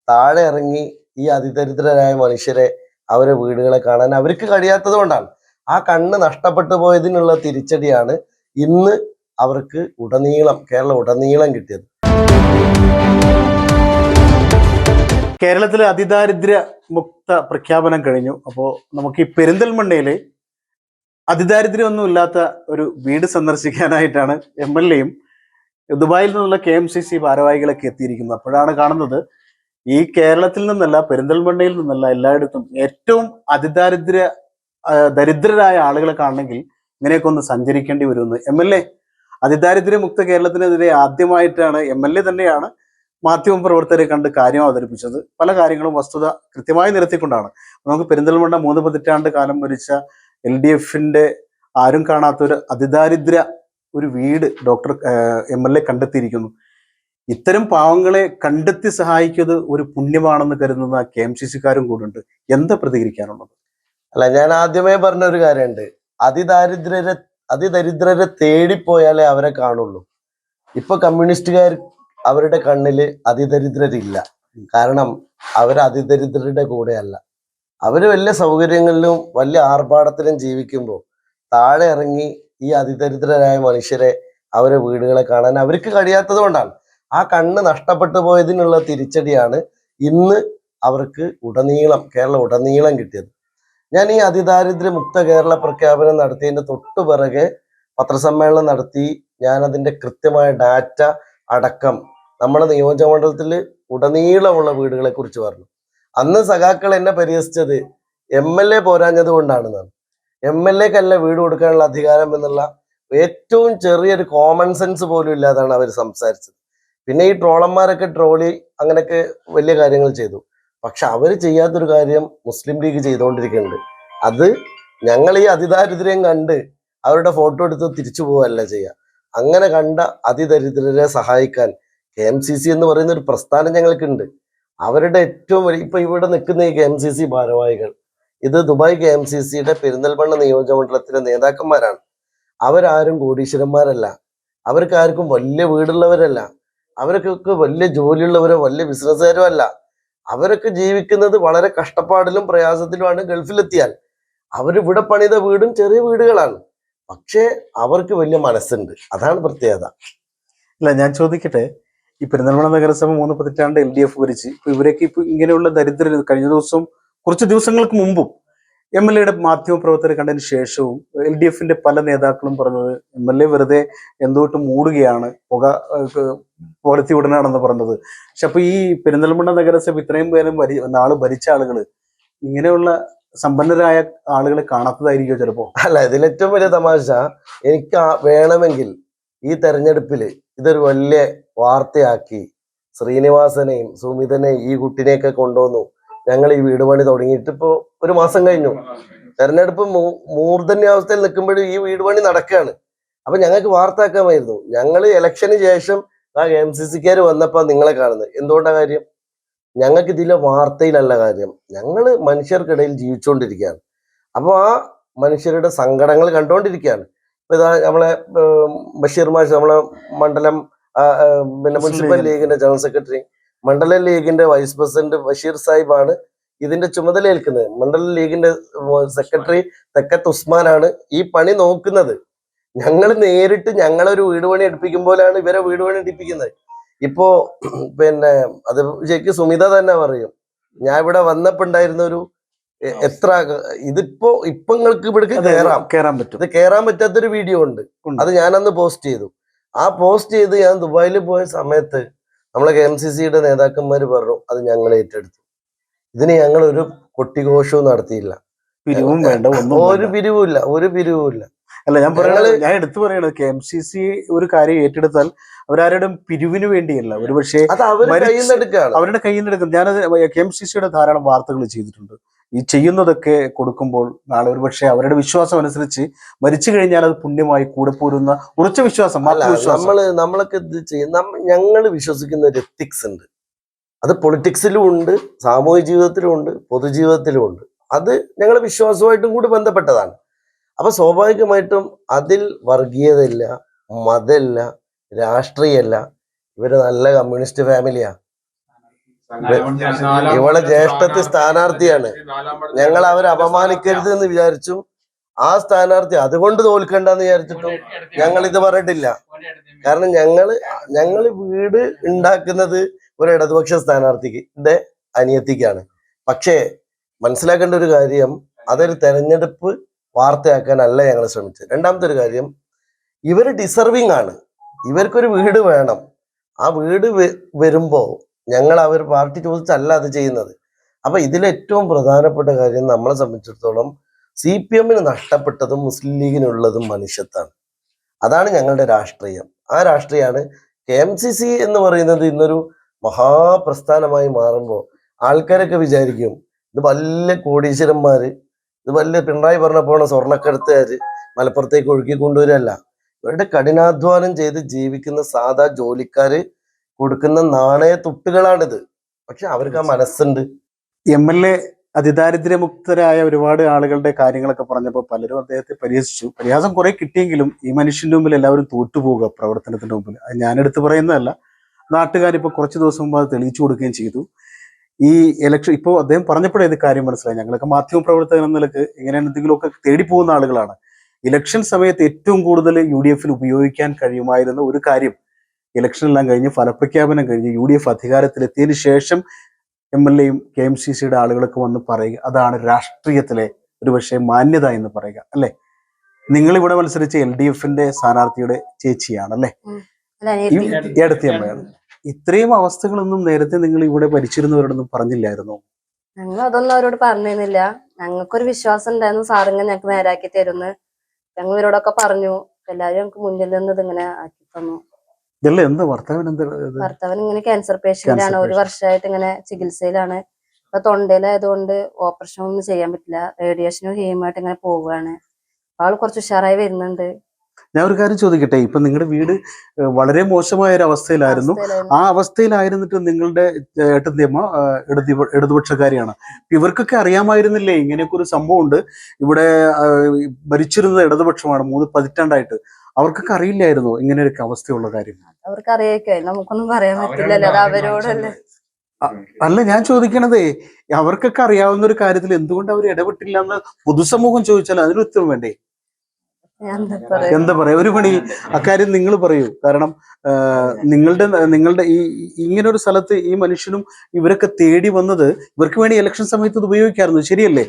താഴെ ഇറങ്ങി ഈ അതിദരിദ്രരായ മനുഷ്യരെ അവരെ വീടുകളെ കാണാൻ അവർക്ക് കഴിയാത്തത് കൊണ്ടാണ്. ആ കണ്ണ് നഷ്ടപ്പെട്ടു പോയതിനുള്ള തിരിച്ചടിയാണ് ഇന്ന് അവർക്ക് കേരളം ഉടനീളം കിട്ടിയത്. കേരളത്തിലെ അതിദാരിദ്ര്യ മുക്ത പ്രഖ്യാപനം കഴിഞ്ഞു. അപ്പോൾ നമുക്ക് ഈ പെരിന്തൽമണ്ണയിൽ അതിദാരിദ്ര്യമൊന്നും ഇല്ലാത്ത ഒരു വീട് സന്ദർശിക്കാനായിട്ടാണ് MLA-യും ദുബായിൽ നിന്നുള്ള KMCC ഭാരവാഹികളൊക്കെ എത്തിയിരിക്കുന്നത്. അപ്പോഴാണ് കാണുന്നത് ഈ കേരളത്തിൽ നിന്നല്ല, പെരിന്തൽമണ്ണയിൽ നിന്നല്ല, എല്ലായിടത്തും ഏറ്റവും ദരിദ്രരായ ആളുകളെ കാണണമെങ്കിൽ ഇങ്ങനെയൊക്കെ ഒന്ന് സഞ്ചരിക്കേണ്ടി വരുമെന്ന്. MLA അതിദാരിദ്ര്യമുക്ത കേരളത്തിനെതിരെ ആദ്യമായിട്ടാണ് MLA തന്നെയാണ് മാധ്യമപ്രവർത്തകരെ കണ്ട് കാര്യം അവതരിപ്പിച്ചത്. പല കാര്യങ്ങളും വസ്തുത കൃത്യമായി നിരത്തിക്കൊണ്ടാണ്. നമുക്ക് പെരിന്തൽമണ്ണ 3 പതിറ്റാണ്ട് കാലം ഭരിച്ച LDF-ന്റെ ആരും കാണാത്തൊരു അതിദാരിദ്ര്യ ഒരു വീട് MLA കണ്ടെത്തിയിരിക്കുന്നു. ഇത്തരം പാവങ്ങളെ കണ്ടെത്തി സഹായിക്കുന്നത് ഒരു പുണ്യമാണെന്ന് കരുതുന്ന KMCC-കാരും കൂടെ ഉണ്ട്. എന്താ പ്രതികരിക്കാനുള്ളത്? അല്ല, ഞാൻ ആദ്യമേ പറഞ്ഞ ഒരു കാര്യമുണ്ട്. അതിദരിദ്രരെ തേടിപ്പോയാലേ അവരെ കാണുള്ളൂ. ഇപ്പൊ കമ്മ്യൂണിസ്റ്റുകാർ അവരുടെ കണ്ണില് അതിദരിദ്രരില്ല. കാരണം അവർ അതിദരിദ്രരുടെ കൂടെയല്ല. അവര് വലിയ സൗകര്യങ്ങളിലും വലിയ ആർഭാടത്തിലും ജീവിക്കുമ്പോൾ താഴെ ഇറങ്ങി ഈ അതിദരിദ്രരായ മനുഷ്യരെ അവരെ വീടുകളെ കാണാൻ അവർക്ക് കഴിയാത്തത് കൊണ്ടാണ്. ആ കണ്ണ് നഷ്ടപ്പെട്ടു പോയതിനുള്ള തിരിച്ചടിയാണ് ഇന്ന് അവർക്ക് കേരളം ഉടനീളം കിട്ടിയത്. ഞാൻ ഈ അതിദാരിദ്ര്യ മുക്ത കേരള പ്രഖ്യാപനം നടത്തിയതിന്റെ തൊട്ടു പിറകെ പത്രസമ്മേളനം നടത്തി. ഞാൻ അതിന്റെ കൃത്യമായ ഡാറ്റ അടക്കം നമ്മുടെ നിയോജകമണ്ഡലത്തിൽ ഉടനീളമുള്ള വീടുകളെ കുറിച്ച് പറഞ്ഞു. അന്ന് സഖാക്കൾ എന്നെ പരിഹസിച്ചത് MLA പോരാഞ്ഞത് കൊണ്ടാണെന്നാണ്. MLA-ക്കല്ല വീട് കൊടുക്കാനുള്ള അധികാരം എന്നുള്ള ഏറ്റവും ചെറിയൊരു കോമൺ സെൻസ് പോലും ഇല്ലാതാണ് അവർ സംസാരിച്ചത്. പിന്നെ ഈ ട്രോളന്മാരൊക്കെ ട്രോളി അങ്ങനെയൊക്കെ വലിയ കാര്യങ്ങൾ ചെയ്തു. പക്ഷെ അവർ ചെയ്യാത്തൊരു കാര്യം മുസ്ലിം ലീഗ് ചെയ്തുകൊണ്ടിരിക്കുന്നുണ്ട്. അത് ഞങ്ങൾ ഈ അതിദാരിദ്ര്യം കണ്ട് അവരുടെ ഫോട്ടോ എടുത്ത് തിരിച്ചു പോവല്ല ചെയ്യുക. അങ്ങനെ കണ്ട അതിദരിദ്രരെ സഹായിക്കാൻ KMCC എന്ന് പറയുന്ന ഒരു പ്രസ്ഥാനം ഞങ്ങൾക്കുണ്ട്. അവരുടെ ഏറ്റവും വലിയ ഇപ്പൊ ഇവിടെ നിൽക്കുന്ന ഈ KMCC ഭാരവാഹികൾ, ഇത് ദുബായ് KMCC-യുടെ പെരിന്തൽമണ്ണ നിയോജകമണ്ഡലത്തിലെ നേതാക്കന്മാരാണ്. അവരാരും കോടീശ്വരന്മാരല്ല, അവർക്ക് ആർക്കും വലിയ വീടുള്ളവരല്ല, അവർക്കൊക്കെ വലിയ ജോലിയുള്ളവരോ വലിയ ബിസിനസ്സുകാരോ അല്ല. അവരൊക്കെ ജീവിക്കുന്നത് വളരെ കഷ്ടപ്പാടിലും പ്രയാസത്തിലുമാണ്. ഗൾഫിലെത്തിയാൽ അവരിവിടെ പണിത വീടും ചെറിയ വീടുകളാണ്. പക്ഷേ അവർക്ക് വലിയ മനസ്സുണ്ട്. അതാണ് പ്രത്യേകത. അല്ല, ഞാൻ ചോദിക്കട്ടെ, ഈ പെരിന്തൽമണ്ണ നഗരസഭ 3 പതിറ്റാണ്ട് LDF ഭരിച്ച് ഇവരൊക്കെ ഇപ്പൊ ഇങ്ങനെയുള്ള ദരിദ്രർ കുറച്ച് ദിവസങ്ങൾക്ക് മുമ്പും MLA-യുടെ മാധ്യമപ്രവർത്തകരെ കണ്ടതിന് ശേഷവും LDF-ന്റെ പല നേതാക്കളും പറഞ്ഞത് MLA വെറുതെ എന്തോട്ട് മൂടുകയാണ്, പുകഴ്ത്തി വിടനാണെന്ന് പറഞ്ഞത്. പക്ഷെ അപ്പൊ ഈ പെരിന്തൽമണ്ണ നഗരസഭ ഇത്രയും പേരും നാള് ഭരിച്ച ആളുകള് ഇങ്ങനെയുള്ള സമ്പന്നരായ ആളുകളെ കാണാത്തതായിരിക്കും ചിലപ്പോ. അല്ല, ഇതിലേറ്റവും വലിയ തമാശ, എനിക്ക് വേണമെങ്കിൽ ഈ തെരഞ്ഞെടുപ്പില് ഇതൊരു വലിയ വാർത്തയാക്കി ശ്രീനിവാസനെയും സുമിതനെയും ഈ കുട്ടിനെയൊക്കെ കൊണ്ടുവന്നു. ഞങ്ങൾ ഈ വീട് പണി തുടങ്ങിയിട്ട് ഇപ്പോ 1 മാസം കഴിഞ്ഞു. തെരഞ്ഞെടുപ്പ് മൂർധന്യാവസ്ഥയിൽ നിൽക്കുമ്പോഴും ഈ വീട് പണി നടക്കുകയാണ്. അപ്പൊ ഞങ്ങൾക്ക് വാർത്തയാക്കാമായിരുന്നു. ഞങ്ങൾ ഇലക്ഷന് ശേഷം ആ KMCC-ക്കാർ വന്നപ്പോ നിങ്ങളെ കാണുന്നത്. എന്തുകൊണ്ടാ കാര്യം? ഞങ്ങൾക്ക് ഇതിലെ വാർത്തയിലല്ല കാര്യം. ഞങ്ങള് മനുഷ്യർക്കിടയിൽ ജീവിച്ചുകൊണ്ടിരിക്കുകയാണ്. അപ്പൊ ആ മനുഷ്യരുടെ സങ്കടങ്ങൾ കണ്ടുകൊണ്ടിരിക്കുകയാണ്. ഇപ്പൊ ഇതാ നമ്മളെ ബഷീർ മാഷ്, നമ്മളെ മണ്ഡലം മുനിസിപ്പൽ ലീഗിന്റെ ജനറൽ സെക്രട്ടറി, മണ്ഡലം ലീഗിന്റെ വൈസ് പ്രസിഡന്റ് ബഷീർ സാഹിബാണ് ഇതിന്റെ ചുമതല ഏൽക്കുന്നത്. മണ്ഡലം ലീഗിന്റെ സെക്രട്ടറി തെക്കത്ത് ഉസ്മാനാണ് ഈ പണി നോക്കുന്നത്. ഞങ്ങൾ നേരിട്ട് ഞങ്ങളൊരു വീട് പണി എടുപ്പിക്കുമ്പോഴാണ് ഇവരെ വീട് പണി എടുപ്പിക്കുന്നത്. ഇപ്പോ അത് ശരിക്കും സുമിത തന്നെ പറയും. ഞാൻ ഇവിടെ വന്നപ്പോ ഉണ്ടായിരുന്ന ഒരു ഇപ്പൊ നിങ്ങൾക്ക് ഇവിടെ കയറാൻ പറ്റും. ഇത് കയറാൻ പറ്റാത്തൊരു വീഡിയോ ഉണ്ട്. അത് ഞാനന്ന് പോസ്റ്റ് ചെയ്തു. ആ പോസ്റ്റ് ചെയ്ത് ഞാൻ ദുബായിൽ പോയ സമയത്ത് നമ്മളെ KMCC-യുടെ നേതാക്കന്മാര് പറഞ്ഞു അത് ഞങ്ങൾ ഏറ്റെടുത്തു. ഇതിന് ഞങ്ങൾ ഒരു കൊട്ടിഘോഷവും നടത്തിയില്ല. പിരിവും വേണ്ട, ഒരു പിരിവുമില്ല. അല്ല, ഞാൻ എടുത്തു പറയണത് KMCC ഒരു കാര്യം ഏറ്റെടുത്താൽ അവരാരുടെയും പിരിവിന് വേണ്ടിയല്ല, ഒരുപക്ഷെ അവരുടെ കയ്യിൽ നിന്ന് എടുക്കും. ഞാനത് KMCC-യുടെ ധാരാളം വാർത്തകൾ ചെയ്തിട്ടുണ്ട്. ഈ ചെയ്യുന്നതൊക്കെ കൊടുക്കുമ്പോൾ നാളെ ഒരുപക്ഷെ അവരുടെ വിശ്വാസം അനുസരിച്ച് മരിച്ചു കഴിഞ്ഞാൽ അത് പുണ്യമായി കൂടെ പോരുന്ന ഉറച്ച വിശ്വാസം. നമ്മളൊക്കെ ഇത് ചെയ്യുന്ന ഞങ്ങൾ വിശ്വസിക്കുന്ന ഒരു എത്തിക്സ് ഉണ്ട്. അത് പൊളിറ്റിക്സിലും ഉണ്ട്, സാമൂഹിക ജീവിതത്തിലും ഉണ്ട്, പൊതുജീവിതത്തിലും ഉണ്ട്. അത് ഞങ്ങളുടെ വിശ്വാസമായിട്ടും കൂടി ബന്ധപ്പെട്ടതാണ്. അപ്പൊ സ്വാഭാവികമായിട്ടും അതിൽ വർഗീയതയില്ല, മതമില്ല, രാഷ്ട്രീയമല്ല. ഇവര് നല്ല കമ്മ്യൂണിസ്റ്റ് ഫാമിലിയാ. ഇവളെ ജ്യേഷ്ഠത്തി സ്ഥാനാർത്ഥിയാണ്. ഞങ്ങൾ അവരെ അപമാനിക്കരുത് എന്ന് വിചാരിച്ചു. ആ സ്ഥാനാർത്ഥി അതുകൊണ്ട് തോൽക്കണ്ടെന്ന് വിചാരിച്ചിട്ടും ഞങ്ങൾ ഇത് പറഞ്ഞിട്ടില്ല. കാരണം ഞങ്ങള് വീട് ഉണ്ടാക്കുന്നത് ഒരു ഇടതുപക്ഷ സ്ഥാനാർത്ഥിക്ക് അനിയത്തിക്കാണ്. പക്ഷേ മനസ്സിലാക്കേണ്ട ഒരു കാര്യം, അതൊരു തെരഞ്ഞെടുപ്പ് വാർത്തയാക്കാനല്ല ഞങ്ങൾ ശ്രമിച്ചത്. രണ്ടാമത്തെ ഒരു കാര്യം, ഇവര് ഡിസർവിങ് ആണ്. ഇവർക്കൊരു വീട് വേണം. ആ വീട് വരുമ്പോ ഞങ്ങൾ അവർ പാർട്ടി ചോദിച്ചല്ല അത് ചെയ്യുന്നത്. അപ്പൊ ഇതിലേറ്റവും പ്രധാനപ്പെട്ട കാര്യം നമ്മളെ സംബന്ധിച്ചിടത്തോളം CPM നഷ്ടപ്പെട്ടതും മുസ്ലിം ലീഗിനുള്ളതും മനുഷ്യത്താണ്. അതാണ് ഞങ്ങളുടെ രാഷ്ട്രീയം. ആ രാഷ്ട്രീയമാണ് KMCC എന്ന് പറയുന്നത്. ഇന്നൊരു മഹാപ്രസ്ഥാനമായി മാറുമ്പോൾ ആൾക്കാരൊക്കെ വിചാരിക്കും ഇത് വലിയ കോടീശ്വരന്മാര്, ഇത് വലിയ പിണറായി പറഞ്ഞ പോണ സ്വർണ്ണക്കടത്തുകാര് മലപ്പുറത്തേക്ക് ഒഴുക്കി കൊണ്ടുവരല്ല. ഇവരുടെ കഠിനാധ്വാനം ചെയ്ത് ജീവിക്കുന്ന സാധാ ജോലിക്കാര് കൊടുക്കുന്ന നാണയ തുട്ടുകളാണിത്. പക്ഷെ അവർക്ക് ആ മനസ്സുണ്ട്. MLA അതിദാരിദ്ര്യമുക്തരായ ഒരുപാട് ആളുകളുടെ കാര്യങ്ങളൊക്കെ പറഞ്ഞപ്പോൾ പലരും അദ്ദേഹത്തെ പരിഹസിച്ചു. പരിഹാസം കുറെ കിട്ടിയെങ്കിലും ഈ മനുഷ്യന്റെ മുമ്പിൽ എല്ലാവരും തോറ്റുപോകുക പ്രവർത്തനത്തിന്റെ മുമ്പിൽ. അത് ഞാനെടുത്ത് പറയുന്നതല്ല, നാട്ടുകാരിപ്പോൾ കുറച്ച് ദിവസം മുമ്പ് അത് തെളിയിച്ചു കൊടുക്കുകയും ചെയ്തു. ഈ ഇലക്ഷൻ ഇപ്പോൾ അദ്ദേഹം പറഞ്ഞപ്പോഴേ ഇത് കാര്യം മനസ്സിലായി. ഞങ്ങളൊക്കെ മാധ്യമ പ്രവർത്തകൻ എന്ന നിലക്ക് ഇങ്ങനെ എന്തെങ്കിലുമൊക്കെ തേടിപ്പോകുന്ന ആളുകളാണ്. ഇലക്ഷൻ സമയത്ത് ഏറ്റവും കൂടുതൽ UDF ഉപയോഗിക്കാൻ കഴിയുമായിരുന്ന ഒരു കാര്യം, ഇലക്ഷനെല്ലാം കഴിഞ്ഞ് ഫലപ്രഖ്യാപനം കഴിഞ്ഞ് UDF അധികാരത്തിലെത്തിയതിനു ശേഷം MLAയും KMCCയുടെ ആളുകളൊക്കെ വന്ന് പറയുക, അതാണ് രാഷ്ട്രീയത്തിലെ ഒരു പക്ഷേ മാന്യത എന്ന് പറയുക അല്ലെ. നിങ്ങൾ ഇവിടെ മത്സരിച്ച LDFന്റെ സ്ഥാനാർത്ഥിയുടെ ചേച്ചിയാണ് അല്ലെ, ഏടത്തിയമ്മയാണ്. ഇത്രയും അവസ്ഥകളൊന്നും നേരത്തെ നിങ്ങൾ ഇവിടെ ഭരിച്ചിരുന്നവരോടൊന്നും പറഞ്ഞില്ലായിരുന്നോ? ഞങ്ങൾ അതൊന്നും അവരോട് പറഞ്ഞിരുന്നില്ല. ഞങ്ങൾക്കൊരു വിശ്വാസം ഉണ്ടായിരുന്നു സാറിങ്ങനെ ഞങ്ങൾക്ക് നേരാക്കി തരുന്ന്. ഞങ്ങൾ ഇവരോടൊക്കെ പറഞ്ഞു. എല്ലാവരും ഞങ്ങൾക്ക് മുന്നിൽ നിന്ന് ഇതിങ്ങനെ ആക്കി തന്നു. ഇതല്ലേ എന്താ ഭർത്താവിന് എന്താ? ഭർത്താവൻ ഇങ്ങനെ ക്യാൻസർ പേഷ്യന്റ് ആണ്. ഒരു വർഷമായിട്ട് ഇങ്ങനെ ചികിത്സയിലാണ്. ഇപ്പൊ തൊണ്ടയിലായതുകൊണ്ട് ഓപ്പറേഷൻ ഒന്നും ചെയ്യാൻ പറ്റില്ല. റേഡിയേഷനും ഹീമായിട്ട് ഇങ്ങനെ പോവുകയാണ്. ആള് കുറച്ച് ഉഷാറായി വരുന്നുണ്ട്. ഞാൻ ഒരു കാര്യം ചോദിക്കട്ടെ, ഇപ്പൊ നിങ്ങളുടെ വീട് വളരെ മോശമായ ഒരു അവസ്ഥയിലായിരുന്നു. ആ അവസ്ഥയിലായിരുന്നിട്ട് നിങ്ങളുടെ ഏട്ടത്തിയമ്മ ഇടതുപക്ഷക്കാരിയാണ്. ഇവർക്കൊക്കെ അറിയാമായിരുന്നില്ലേ ഇങ്ങനെയൊക്കെ ഒരു സംഭവം ഉണ്ട്, ഇവിടെ ഭരിച്ചിരുന്നത് ഇടതുപക്ഷമാണ് 3 പതിറ്റാണ്ടായിട്ട്? അവർക്കൊക്കെ അറിയില്ലായിരുന്നോ ഇങ്ങനെ ഒരു അവസ്ഥയുള്ള കാര്യം? അവർക്ക് അറിയാം, നമുക്കൊന്നും പറയാൻ പറ്റില്ലല്ലോ, അത് അവരോടല്ലേ. അല്ല, ഞാൻ ചോദിക്കണതേ, അവർക്കൊക്കെ അറിയാവുന്ന ഒരു കാര്യത്തിൽ എന്തുകൊണ്ട് അവർ ഇടപെട്ടില്ല എന്ന് പൊതുസമൂഹം ചോദിച്ചാൽ അതിന് ഉത്തരം വേണ്ടേ? എന്താ പറയാ, ഒരു പണി അക്കാര്യം നിങ്ങൾ പറയൂ. കാരണം നിങ്ങളുടെ ഈ ഇങ്ങനെ ഒരു സ്ഥലത്ത് ഈ മനുഷ്യനും ഇവരൊക്കെ തേടി വന്നത് ഇവർക്ക് വേണ്ടി ഇലക്ഷൻ സമയത്ത് ഇത് ഉപയോഗിക്കാറുണ്ട്, ശരിയല്ലേ?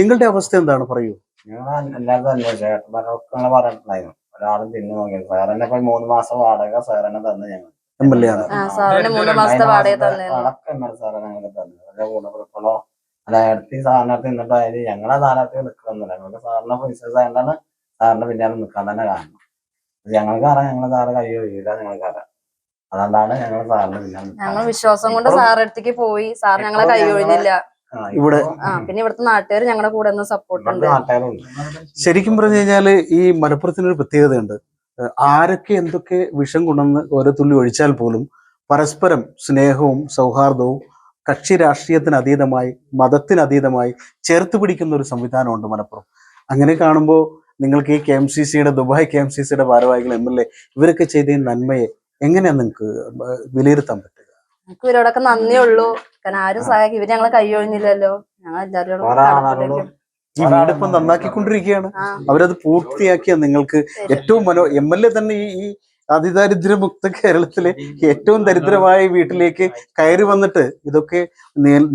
നിങ്ങളുടെ അവസ്ഥ എന്താണ്, പറയൂ. എല്ലാവരും അന്വേഷിച്ചു പറഞ്ഞിട്ടുണ്ടായിരുന്നു. ഒരാളും തിന്നു നോക്കിയത് സാറിനെ 3 മാസം വാടക സാറിനെ തന്നു. ഞങ്ങൾ MLA ആണ്. ഗുണപ്പെടുക്കണോ അല്ലായിടത്തി സാറിനകത്ത് നിന്നിട്ടായാലും ഞങ്ങളെ സ്ഥാനാർത്ഥി നിൽക്കണമെന്നില്ല. ഞങ്ങൾക്ക് സാറിനെ പൈസ വേണ്ടാണ് സാറിന് പിന്നാലെ നിൽക്കാൻ തന്നെ കാരണം. ഞങ്ങൾക്ക് അറിയാം ഞങ്ങളെ സാറ് കൈ ഒഴിയില്ല, ഞങ്ങൾക്ക് അറിയാം. അതുകൊണ്ടാണ് ഞങ്ങൾ സാറിന് പിന്നാലെ. ഞങ്ങൾ വിശ്വാസം കൊണ്ട് സാറടുത്തേക്ക് പോയി. സാർ ഞങ്ങളെ കൈ ഒഴിഞ്ഞില്ല. ഇവിടെ പിന്നെ ഇവിടുത്തെ നാട്ടുകാർ ഞങ്ങളുടെ കൂടെ ഒന്ന് സപ്പോർട്ട് ഉണ്ട്. ശരിക്കും പറഞ്ഞു കഴിഞ്ഞാല് ഈ മലപ്പുറത്തിനൊരു പ്രത്യേകതയുണ്ട്. ആരൊക്കെ എന്തൊക്കെ വിഷം കൊണ്ടുവന്ന് ഓരോ തുള്ളി ഒഴിച്ചാൽ പോലും പരസ്പരം സ്നേഹവും സൗഹാർദ്ദവും കക്ഷി രാഷ്ട്രീയത്തിന് അതീതമായി മതത്തിനതീതമായി ചേർത്ത് പിടിക്കുന്ന ഒരു സംവിധാനമുണ്ട് മലപ്പുറം. അങ്ങനെ കാണുമ്പോൾ നിങ്ങൾക്ക് ഈ KMCCയുടെ ദുബായ് KMCCയുടെ ഭാരവാഹികൾ MLA ഇവരൊക്കെ ചെയ്ത ഈ നന്മയെ എങ്ങനെയാണ് നിങ്ങൾക്ക് വിലയിരുത്താൻ പറ്റുക? നമുക്ക് ഇവരോടൊക്കെ നന്ദിയുള്ളൂ. കാരണം ആരും സഹായിക്കും, ഇവര് ഞങ്ങളെ കൈ ഒഴിഞ്ഞില്ലല്ലോ. ഞങ്ങൾ എല്ലാവരോടും ഈ വീടിപ്പം നന്നാക്കിക്കൊണ്ടിരിക്കുകയാണ്. അവരത് പൂർത്തിയാക്കിയ നിങ്ങൾക്ക് ഏറ്റവും MLA തന്നെ ഈ അതിദാരിദ്ര്യമുക്ത കേരളത്തിലെ ഏറ്റവും ദരിദ്രമായ വീട്ടിലേക്ക് കയറി വന്നിട്ട് ഇതൊക്കെ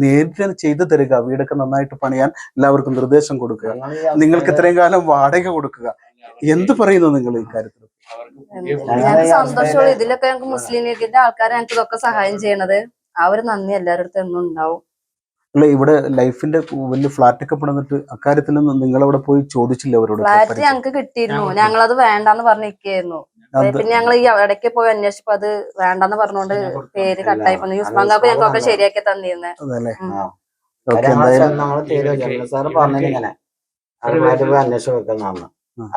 നേരിട്ട് ചെയ്തു തരിക, വീടൊക്കെ നന്നായിട്ട് പണിയാൻ എല്ലാവർക്കും നിർദ്ദേശം കൊടുക്കുക, നിങ്ങൾക്ക് ഇത്രയും കാലം വാടക കൊടുക്കുക. എന്ത് പറയുന്നു നിങ്ങൾ ഈ കാര്യത്തിൽ? ഞങ്ങൾക്ക് സന്തോഷമുള്ളൂ. ഇതിലൊക്കെ ഞങ്ങൾക്ക് മുസ്ലിം ലീഗിന്റെ ആൾക്കാരെ ഞങ്ങൾക്ക് ഇതൊക്കെ സഹായം ചെയ്യണത്. ആ ഒരു നന്ദി എല്ലാവരുടെ അടുത്തും എന്നും ഉണ്ടാവും. അല്ല, ഇവിടെ ലൈഫിന്റെ വലിയ ഫ്ലാറ്റ് ഒക്കെ പണിതിട്ട് അക്കാര്യത്തിലൊന്നും നിങ്ങളവിടെ പോയി ചോദിച്ചില്ല അവരോട്? ഫ്ലാറ്റ് ഞങ്ങൾക്ക് കിട്ടിയിരുന്നു, ഞങ്ങളത് വേണ്ടാന്ന് പറഞ്ഞിരിക്കുന്നു. പിന്നെ ഞങ്ങൾ ഈ ഇടയ്ക്ക് പോയി അന്വേഷിച്ചപ്പോ അത് വേണ്ടെന്ന് പറഞ്ഞുകൊണ്ട് പേര് കട്ടായി പോന്നു. യൂസ് ബാങ്കൊക്കെ ഞങ്ങൾക്കൊക്കെ ശരിയാക്കി തന്നിരുന്നേ. സാറ് പറഞ്ഞിങ്ങനെ അതുമായിട്ട് പോയി അന്വേഷിച്ച് വെക്കുന്നതാണ്.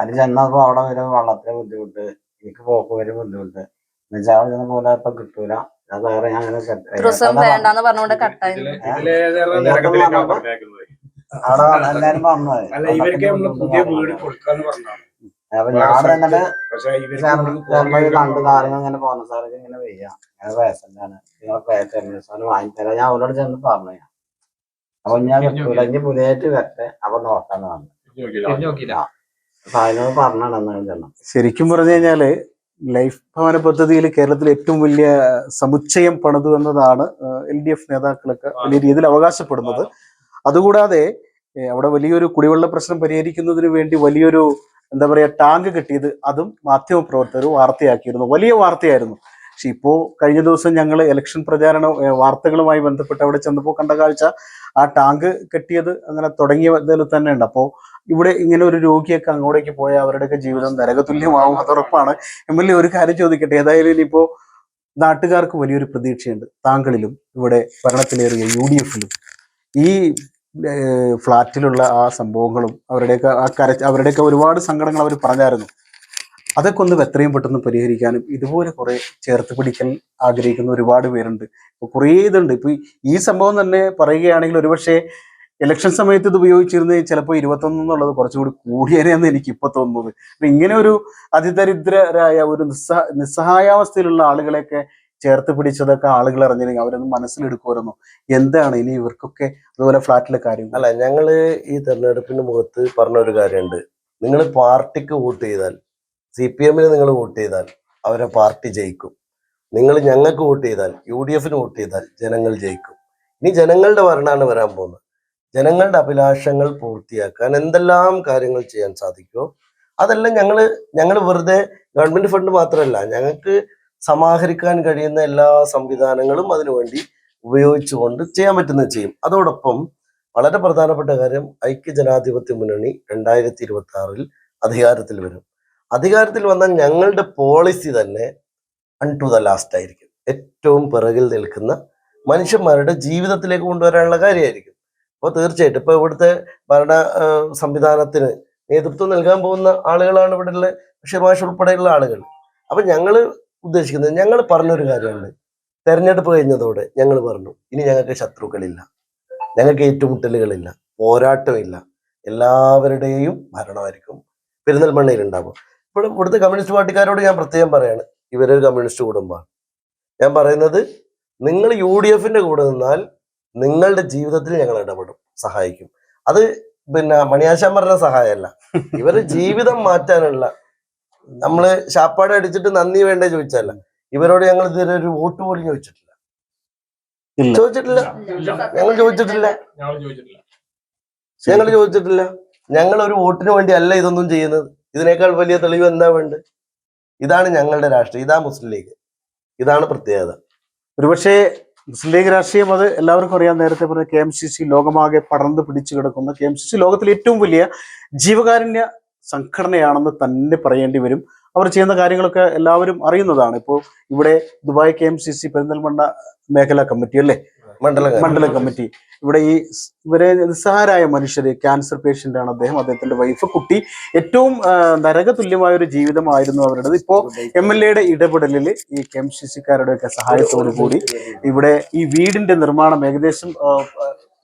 അത് ചെന്നപ്പോ അവിടെ വരെ വെള്ളത്തിന് ബുദ്ധിമുട്ട്, എനിക്ക് പോക്ക് വരെ ബുദ്ധിമുട്ട് എന്നുവെച്ചാൽ അവിടെ ചെന്ന പോലെ ഇപ്പൊ കിട്ടൂല. വേറെ ഞാൻ വേണ്ടാന്ന് പറഞ്ഞുകൊണ്ട് കട്ടായി. അവിടെ എല്ലാരും പറഞ്ഞത് അപ്പൊ ഞാൻ തന്നെ കണ്ട് കാര്യങ്ങൾ ഇങ്ങനെ പോകുന്ന സാറൊക്കെ ഇങ്ങനെ വയ്യ, ഇങ്ങനെ പേസന്റാണ്, നിങ്ങളെ പേസന്റ് വാങ്ങിത്തരാം. ഞാൻ അവരോട് ചെന്ന് പറഞ്ഞു. അപ്പൊ ഞാൻ ഇനി പുതിയായിട്ട് വരട്ടെ, അപ്പൊ നോക്കാന്ന് പറഞ്ഞു. അതിനോട് പറഞ്ഞാണ്. ശരിക്കും പറഞ്ഞു കഴിഞ്ഞാല് ലൈഫ് ഭവന പദ്ധതിയിൽ കേരളത്തിൽ ഏറ്റവും വലിയ സമുച്ചയം പണിതു എന്നതാണ് LDF നേതാക്കളൊക്കെ വലിയ രീതിയിൽ അവകാശപ്പെടുന്നത്. അതുകൂടാതെ അവിടെ വലിയൊരു കുടിവെള്ള പ്രശ്നം പരിഹരിക്കുന്നതിന് വേണ്ടി വലിയൊരു എന്താ പറയുക ടാങ്ക് കെട്ടിയത് അതും മാധ്യമപ്രവർത്തകർ വാർത്തയാക്കിയിരുന്നു, വലിയ വാർത്തയായിരുന്നു. പക്ഷെ ഇപ്പോ കഴിഞ്ഞ ദിവസം ഞങ്ങൾ ഇലക്ഷൻ പ്രചാരണ വാർത്തകളുമായി ബന്ധപ്പെട്ട് അവിടെ ചെന്നപ്പോൾ കണ്ട കാഴ്ച ആ ടാങ്ക് കെട്ടിയത് അങ്ങനെ തുടങ്ങിയതിൽ തന്നെ ഉണ്ട്. അപ്പോൾ ഇവിടെ ഇങ്ങനെ ഒരു രോഗിയൊക്കെ അങ്ങോട്ടേക്ക് പോയാൽ അവരുടെയൊക്കെ ജീവിതം നരകതുല്യമാവും, അതുറപ്പാണ്. MLA ഒരു കാര്യം ചോദിക്കട്ടെ, ഏതായാലും ഇനിയിപ്പോ നാട്ടുകാർക്ക് വലിയൊരു പ്രതീക്ഷയുണ്ട് താങ്കളിലും ഇവിടെ ഭരണത്തിലേറിയ UDF-ലും. ഈ ഫ്ലാറ്റിലുള്ള ആ സംഭവങ്ങളും അവരുടെയൊക്കെ അവരുടെയൊക്കെ ഒരുപാട് സങ്കടങ്ങൾ അവർ പറഞ്ഞായിരുന്നു. അതൊക്കെ ഒന്ന് എത്രയും പെട്ടെന്ന് പരിഹരിക്കാനും ഇതുപോലെ കുറെ ചേർത്ത് പിടിക്കാൻ ആഗ്രഹിക്കുന്ന ഒരുപാട് പേരുണ്ട്. ഇപ്പൊ കുറേ ഇതുണ്ട്. ഇപ്പൊ ഈ സംഭവം തന്നെ പറയുകയാണെങ്കിൽ ഒരുപക്ഷെ ഇലക്ഷൻ സമയത്ത് ഇത് ഉപയോഗിച്ചിരുന്നത് ചിലപ്പോൾ 21 എന്നുള്ളത് കുറച്ചുകൂടി കൂടിയേനെന്ന് എനിക്ക് ഇപ്പൊ തോന്നുന്നത്. അപ്പൊ ഇങ്ങനെ ഒരു അതിദരിദ്രരായ ഒരു നിസ്സഹായാവസ്ഥയിലുള്ള ആളുകളെയൊക്കെ ചേർത്ത് പിടിച്ചതൊക്കെ ആളുകൾ അറിഞ്ഞില്ലെങ്കിൽ അവരൊന്നും മനസ്സിലെടുക്കുമായിരുന്നു. എന്താണ് ഇനി ഇവർക്കൊക്കെ അതുപോലെ ഫ്ലാറ്റിലെ കാര്യം. അല്ല, ഞങ്ങള് ഈ തെരഞ്ഞെടുപ്പിന് മുഖത്ത് പറഞ്ഞ ഒരു കാര്യമുണ്ട്. നിങ്ങൾ പാർട്ടിക്ക് വോട്ട് ചെയ്താൽ, CPM-ന് നിങ്ങൾ വോട്ട് ചെയ്താൽ അവരെ പാർട്ടി ജയിക്കും. നിങ്ങൾ ഞങ്ങൾക്ക് വോട്ട് ചെയ്താൽ, UDF-ന് വോട്ട് ചെയ്താൽ ജനങ്ങൾ ജയിക്കും. ഇനി ജനങ്ങളുടെ ഭരണമാണ് വരാൻ പോകുന്നത്. ജനങ്ങളുടെ അഭിലാഷങ്ങൾ പൂർത്തിയാക്കാൻ എന്തെല്ലാം കാര്യങ്ങൾ ചെയ്യാൻ സാധിക്കുമോ അതെല്ലാം ഞങ്ങൾ വെറുതെ ഗവൺമെന്റ് ഫണ്ട് മാത്രമല്ല, ഞങ്ങൾക്ക് സമാഹരിക്കാൻ കഴിയുന്ന എല്ലാ സംവിധാനങ്ങളും അതിനുവേണ്ടി ഉപയോഗിച്ചുകൊണ്ട് ചെയ്യാൻ പറ്റുന്നത് ചെയ്യും. അതോടൊപ്പം വളരെ പ്രധാനപ്പെട്ട കാര്യം, ഐക്യജനാധിപത്യ മുന്നണി 2026-ൽ അധികാരത്തിൽ വരും. അധികാരത്തിൽ വന്നാൽ ഞങ്ങളുടെ പോളിസി തന്നെ അൺ ടു ദ ലാസ്റ്റ് ആയിരിക്കും. ഏറ്റവും പിറകിൽ നിൽക്കുന്ന മനുഷ്യന്മാരുടെ ജീവിതത്തിലേക്ക് കൊണ്ടുവരാനുള്ള കാര്യമായിരിക്കും. അപ്പോൾ തീർച്ചയായിട്ടും ഇപ്പോൾ ഇവിടുത്തെ ഭരണ സംവിധാനത്തിന് നേതൃത്വം നൽകാൻ പോകുന്ന ആളുകളാണ് ഇവിടെയുള്ള ബഷീർ മാഷ് ഉൾപ്പെടെയുള്ള ആളുകൾ. അപ്പം ഞങ്ങൾ ഉദ്ദേശിക്കുന്നത്, ഞങ്ങൾ പറഞ്ഞൊരു കാര്യമുണ്ട്. തെരഞ്ഞെടുപ്പ് കഴിഞ്ഞതോടെ ഞങ്ങൾ പറഞ്ഞു, ഇനി ഞങ്ങൾക്ക് ശത്രുക്കളില്ല, ഞങ്ങൾക്ക് ഏറ്റുമുട്ടലുകളില്ല, പോരാട്ടമില്ല, എല്ലാവരുടെയും ഭരണമായിരിക്കും പെരിന്തൽമണ്ണയിൽ ഉണ്ടാകും. ഇപ്പോൾ ഇവിടുത്തെ കമ്മ്യൂണിസ്റ്റ് പാർട്ടിക്കാരോട് ഞാൻ പ്രത്യേകം പറയാണ്, ഇവരൊരു കമ്മ്യൂണിസ്റ്റ് കുടുംബമാണ്. ഞാൻ പറയുന്നത്, നിങ്ങൾ UDF-ന്റെ കൂടെ നിന്നാൽ നിങ്ങളുടെ ജീവിതത്തിൽ ഞങ്ങൾ ഇടപെടും, സഹായിക്കും. അത് പിന്നെ മണിയാശാൻ പറഞ്ഞ സഹായമല്ല, ഇവരുടെ ജീവിതം മാറ്റാനുള്ള. നമ്മള് ശാപ്പാട് അടിച്ചിട്ട് നന്ദി വേണ്ടേ ചോദിച്ചല്ല, ഇവരോട് ഞങ്ങൾ ഇതുവരെ ഒരു വോട്ട് പോലും ചോദിച്ചിട്ടില്ല. ഞങ്ങൾ ഒരു വോട്ടിന് വേണ്ടി അല്ല ഇതൊന്നും ചെയ്യുന്നത്. ഇതിനേക്കാൾ വലിയ തെളിവ് എന്താ വേണ്ടത്? ഇതാണ് ഞങ്ങളുടെ രാഷ്ട്രീയം, ഇതാ മുസ്ലിം ലീഗ്, ഇതാണ് പ്രത്യേകത. ഒരുപക്ഷെ മുസ്ലിം ലീഗ് രാഷ്ട്രീയം അത് എല്ലാവർക്കും അറിയാം. നേരത്തെ പറഞ്ഞ KMCC ലോകമാകെ പടർന്ന് പിടിച്ചു കിടക്കുന്ന KMCC ലോകത്തിലെ ഏറ്റവും വലിയ ജീവകാരുണ്യ സംഘടനയാണെന്ന് തന്നെ പറയേണ്ടി വരും. അവർ ചെയ്യുന്ന കാര്യങ്ങളൊക്കെ എല്ലാവരും അറിയുന്നതാണ്. ഇപ്പോൾ ഇവിടെ ദുബായ് KMCC പെരിന്തൽമണ്ണ മേഖലാ കമ്മിറ്റി അല്ലേ, മണ്ഡലം കമ്മിറ്റി, ഇവിടെ ഇവരെ നിസ്സഹാരായ മനുഷ്യര്, ക്യാൻസർ പേഷ്യന്റ് ആണ് അദ്ദേഹം, അദ്ദേഹത്തിന്റെ വൈഫ്, കുട്ടി, ഏറ്റവും നരകതുല്യമായ ഒരു ജീവിതമായിരുന്നു അവരുടേത്. ഇപ്പോ MLA-യുടെ ഇടപെടലിൽ ഈ KMCC-കാരുടെ ഒക്കെ സഹായത്തോടു കൂടി ഇവിടെ ഈ വീടിന്റെ നിർമ്മാണം ഏകദേശം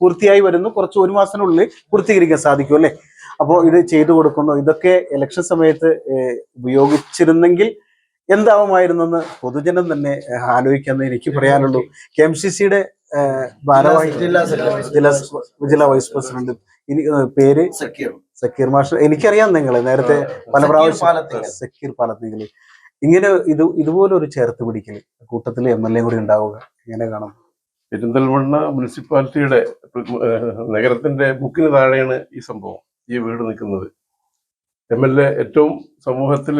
പൂർത്തിയായി വരുന്നു. ഒരു മാസത്തിനുള്ളിൽ പൂർത്തീകരിക്കാൻ സാധിക്കും അല്ലേ. അപ്പോൾ ഇത് ചെയ്തു കൊടുക്കുന്നു. ഇതൊക്കെ ഇലക്ഷൻ സമയത്ത് ഉപയോഗിച്ചിരുന്നെങ്കിൽ എന്താവുമായിരുന്നെന്ന് പൊതുജനം തന്നെ ആലോചിക്കാമെന്ന് എനിക്ക് പറയാനുള്ളൂ. KMCC-യുടെ ഭാരവാഹി ജില്ലാ വൈസ് പ്രസിഡന്റ്, പേര് സക്കീർ മാഷ്. എനിക്കറിയാം, നിങ്ങൾ നേരത്തെ പല പ്രാവശ്യം സക്കീർ പാലത്തിങ്കൽ. ഇങ്ങനെ ഇതുപോലൊരു ചേർത്ത് പിടിക്കൽ കൂട്ടത്തിൽ MLA കൂടി ഉണ്ടാവുക എങ്ങനെ കാണും? പെരിന്തൽമണ്ണ മുനിസിപ്പാലിറ്റിയുടെ നഗരത്തിന്റെ മുക്കിന് താഴെയാണ് ഈ സംഭവം, ഈ വീട് നിൽക്കുന്നത്. MLA ഏറ്റവും സമൂഹത്തിൽ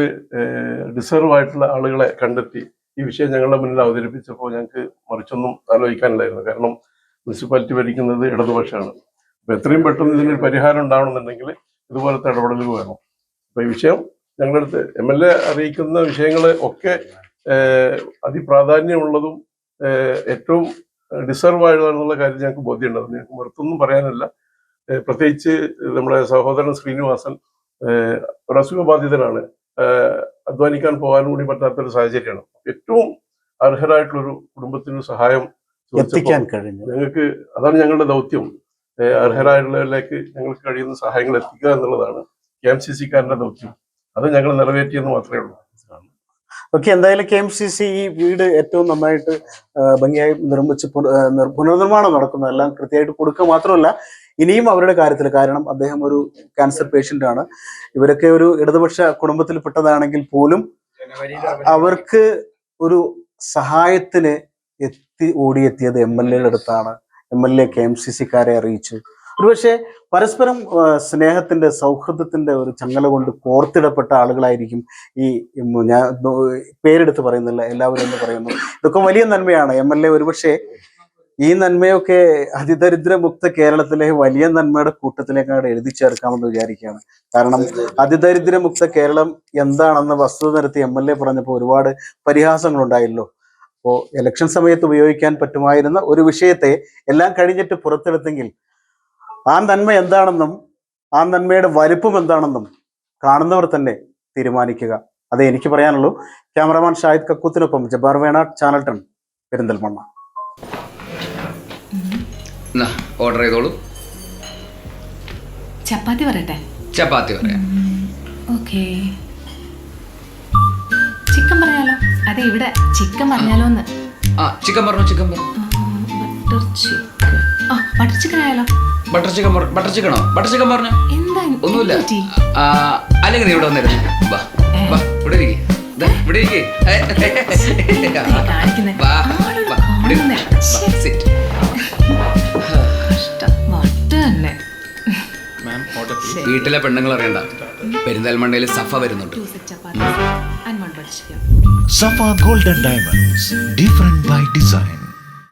ഡിസർവ് ആയിട്ടുള്ള ആളുകളെ കണ്ടെത്തി ഈ വിഷയം ഞങ്ങളുടെ മുന്നിൽ അവതരിപ്പിച്ചപ്പോൾ ഞങ്ങൾക്ക് മറിച്ചൊന്നും ആലോചിക്കാനില്ലായിരുന്നു. കാരണം മുനിസിപ്പാലിറ്റി ഭരിക്കുന്നത് ഇടതുപക്ഷമാണ്. അപ്പോൾ എത്രയും പെട്ടെന്ന് ഇതിനൊരു പരിഹാരം ഉണ്ടാവണമെന്നുണ്ടെങ്കിൽ ഇതുപോലത്തെ ഇടപെടലുകൾ വേണം. അപ്പോൾ ഈ വിഷയം ഞങ്ങളുടെ അടുത്ത് MLA അറിയിക്കുന്ന വിഷയങ്ങൾ ഒക്കെ അതിപ്രാധാന്യമുള്ളതും ഏറ്റവും ഡിസർവ് ആയതെന്നുള്ള കാര്യം ഞങ്ങൾക്ക് ബോധ്യമുണ്ട്. ഞങ്ങൾക്ക് മറുത്തൊന്നും പറയാനല്ല. പ്രത്യേകിച്ച് നമ്മുടെ സഹോദരൻ ശ്രീനിവാസൻ ഒരു അസുഖബാധിതനാണ്, അധ്വാനിക്കാൻ പോകാനും കൂടി പറ്റാത്തൊരു സാഹചര്യമാണ്. ഏറ്റവും അർഹരായിട്ടുള്ളൊരു കുടുംബത്തിന് സഹായം എത്തിക്കാൻ കഴിഞ്ഞു ഞങ്ങൾക്ക്. അതാണ് ഞങ്ങളുടെ ദൗത്യം. അർഹരായിട്ടുള്ളവരിലേക്ക് ഞങ്ങൾക്ക് കഴിയുന്ന സഹായങ്ങൾ എത്തിക്കുക എന്നുള്ളതാണ് KMCC-കാരന്റെ ദൗത്യം. അത് ഞങ്ങൾ നിറവേറ്റിയെന്ന് മാത്രമേ ഉള്ളൂ. ഓക്കെ, എന്തായാലും KMCC ഈ വീട് ഏറ്റവും നന്നായിട്ട് ഭംഗിയായി നിർമ്മിച്ച് പുനർനിർമ്മാണം നടക്കുന്നു. എല്ലാം കൃത്യമായിട്ട് കൊടുക്കുക മാത്രമല്ല, ഇനിയും അവരുടെ കാര്യത്തിൽ, കാരണം അദ്ദേഹം ഒരു ക്യാൻസർ പേഷ്യന്റ് ആണ്. ഇവരൊക്കെ ഒരു ഇടതുപക്ഷ കുടുംബത്തിൽപ്പെട്ടതാണെങ്കിൽ പോലും അവർക്ക് ഒരു സഹായത്തിന് ഓടിയെത്തിയത് MLA-യുടെ അടുത്താണ്. MLA KMCC-ക്കാരെ അറിയിച്ചു. ഒരുപക്ഷെ പരസ്പരം സ്നേഹത്തിന്റെ, സൗഹൃദത്തിന്റെ ഒരു ചങ്ങല കൊണ്ട് കോർത്തിടപ്പെട്ട ആളുകളായിരിക്കും ഈ, ഞാൻ പേരെടുത്ത് പറയുന്നില്ല, എല്ലാവരും എന്ന് പറയുന്നു. ഇതൊക്കെ വലിയ നന്മയാണ്. MLA ഒരുപക്ഷെ ഈ നന്മയൊക്കെ അതിദരിദ്രമുക്ത കേരളത്തിലെ വലിയ നന്മയുടെ കൂട്ടത്തിലേക്കാണ് എഴുതി ചേർക്കാമെന്ന് വിചാരിക്കുകയാണ്. കാരണം അതിദരിദ്രമുക്ത കേരളം എന്താണെന്ന് വസ്തുത നിരത്തി MLA പറഞ്ഞപ്പോൾ ഒരുപാട് പരിഹാസങ്ങളുണ്ടായല്ലോ. അപ്പോൾ ഇലക്ഷൻ സമയത്ത് ഉപയോഗിക്കാൻ പറ്റുമായിരുന്ന ഒരു വിഷയത്തെ എല്ലാം കഴിഞ്ഞിട്ട് പുറത്തെടുത്തെങ്കിൽ ആ നന്മ എന്താണെന്നും ആ നന്മയുടെ വലിപ്പം എന്താണെന്നും കാണുന്നവർ തന്നെ തീരുമാനിക്കുക. അതേ എനിക്ക് പറയാനുള്ളൂ. ക്യാമറമാൻ ഷാഹിദ് കക്കൂത്തിനൊപ്പം ജബ്ബാർ വേണാട്, ചാനൽ 10, പെരിന്തൽമണ്ണ. ഓർഡർ ചെയ്തോളൂ. ചപ്പാത്തി പറയട്ടെ? ചപ്പാത്തി പറയാം. ഓക്കേ. ചിക്കൻ പറയാലോ? അതെ, ഇവിടെ ചിക്കൻ പറഞ്ഞാലോ എന്ന്. ചിക്കൻ പറഞ്ഞു, ചിക്കൻ പറഞ്ഞു. Butter chicken. ബട്ടർ ചിക്കൻ ആയാലോ? ബട്ടർ ചിക്കൻ ബട്ടർ ചിക്കനോ? ബട്ടർ ചിക്കൻ പറഞ്ഞു. എന്താ ഒന്നുമില്ല. അല്ലെങ്കിൽ നീ ഇവിടെ വന്നിരുന്നു. വാ വാ, ഇവിടെ ഇരിക്കേ, ഇവിടെ ഇരിക്കേ. വീട്ടിലെ പെണ്ണുങ്ങൾ അറിയണ്ട, പെരിന്തൽമണ്ണയിൽ സഫ വരുന്നുണ്ട്. Safa Golden Diamonds, different by design.